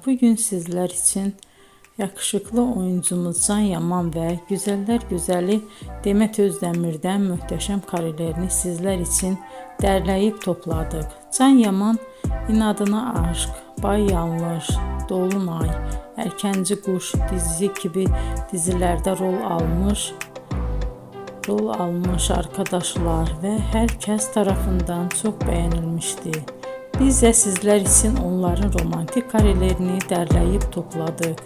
bugün sizler için yakışıklı oyuncumuz Can Yaman ve güzeller güzeli Demet Özdemir'den muhteşem karelerini sizler için derleyip topladık. Can Yaman İnadına Aşk, Bay Yanlış, Dolunay, Erkenci Kuş dizi gibi dizilerde rol almış arkadaşlar ve herkes tarafından çok beğenilmişti. Biz de sizler için onların romantik karelerini derleyip topladık.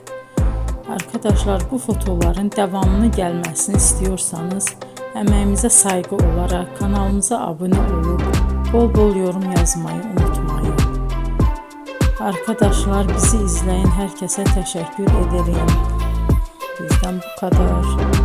Arkadaşlar, bu fotoların devamını gelmesini istiyorsanız emeğimize saygı olarak kanalımıza abone olup bol bol yorum yazmayı unutmayın. Arkadaşlar, bizi izleyen herkese teşekkür ederim. Bizden bu kadar.